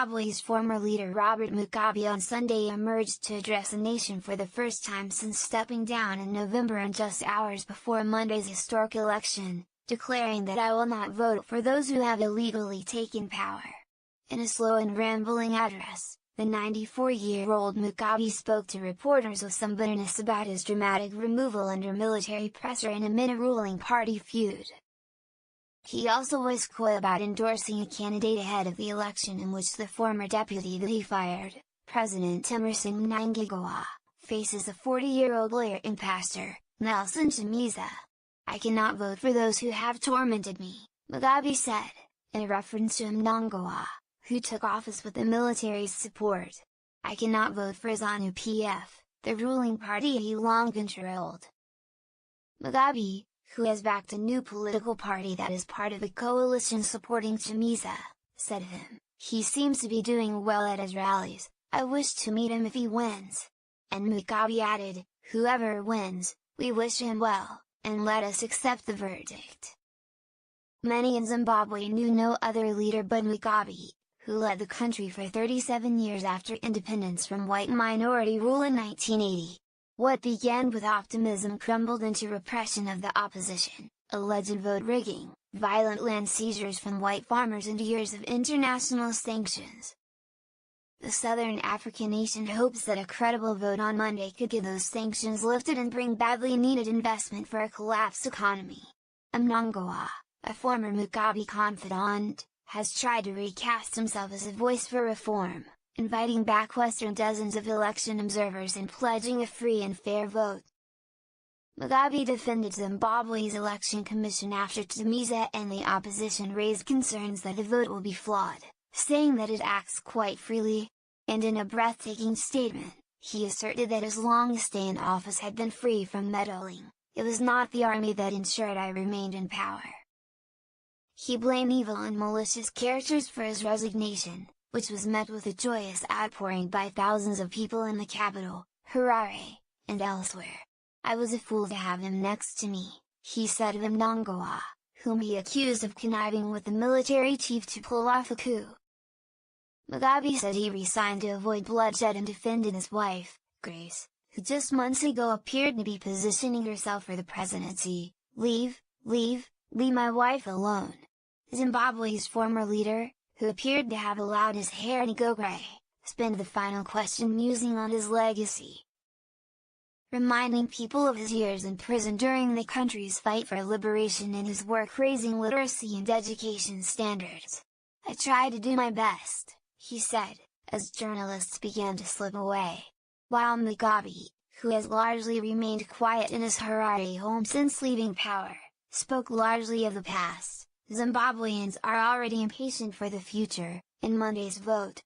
Zimbabwe's former leader Robert Mugabe on Sunday emerged to address the nation for the first time since stepping down in November and just hours before Monday's historic election, declaring that "I will not vote for those who have illegally taken power." In a slow and rambling address, the 94-year-old Mugabe spoke to reporters with some bitterness about his dramatic removal under military pressure and amid a ruling party feud. He also was coy about endorsing a candidate ahead of the election in which the former deputy that he fired, President Emmerson Mnangagwa, faces a 40-year-old lawyer and pastor, Nelson Chamisa. "I cannot vote for those who have tormented me," Mugabe said, in reference to Mnangagwa, who took office with the military's support. "I cannot vote for ZANU-PF, the ruling party he long controlled." Mugabe, who has backed a new political party that is part of a coalition supporting Chamisa, said of him, "He seems to be doing well at his rallies, I wish to meet him if he wins." And Mugabe added, "Whoever wins, we wish him well, and let us accept the verdict." Many in Zimbabwe knew no other leader but Mugabe, who led the country for 37 years after independence from white minority rule in 1980. What began with optimism crumbled into repression of the opposition, alleged vote rigging, violent land seizures from white farmers and years of international sanctions. The Southern African nation hopes that a credible vote on Monday could get those sanctions lifted and bring badly needed investment for a collapsed economy. Mnangagwa, a former Mugabe confidant, has tried to recast himself as a voice for reform, inviting back Western dozens of election observers and pledging a free and fair vote. Mugabe defended Zimbabwe's election commission after Chamisa and the opposition raised concerns that the vote will be flawed, saying that it acts quite freely. And in a breathtaking statement, he asserted that his long stay in office had been free from meddling. "It was not the army that ensured I remained in power." He blamed evil and malicious characters for his resignation, which was met with a joyous outpouring by thousands of people in the capital, Harare, and elsewhere. "I was a fool to have him next to me," he said of Mnangagwa, whom he accused of conniving with the military chief to pull off a coup. Mugabe said he resigned to avoid bloodshed and defended his wife, Grace, who just months ago appeared to be positioning herself for the presidency. Leave my wife alone." Zimbabwe's former leader, who appeared to have allowed his hair to go grey, spent the final question musing on his legacy, reminding people of his years in prison during the country's fight for liberation and his work raising literacy and education standards. "I tried to do my best," he said, as journalists began to slip away. While Mugabe, who has largely remained quiet in his Harare home since leaving power, spoke largely of the past, Zimbabweans are already impatient for the future. In Monday's vote,